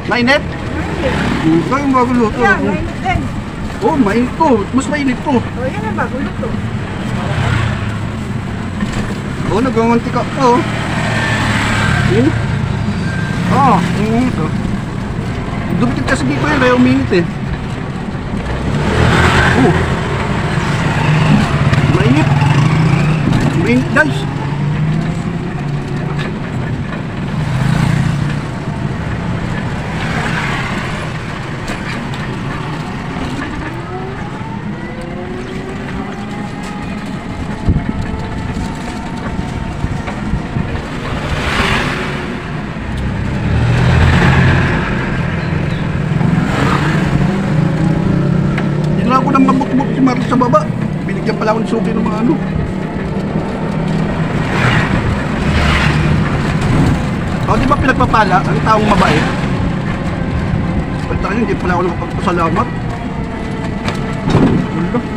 Mainit? Kaya yung bago luto. Yan, mainit din. Oh, mainit to. Mas mainit to. O, yan ang bago luto. Oh, nagwawanti ka. Oh. Ah, ito. Dumitig kasi dito yun, kaya uminit eh. Oh. Mainit. Mainit guys. Ako nang mabot-bot si Mark sa baba. Binigyan pala ako ng suki ng mga ano. O, di ba pinagpapala ang taong mabait? Pagka hindi pala ako napagpasalamat. Wala.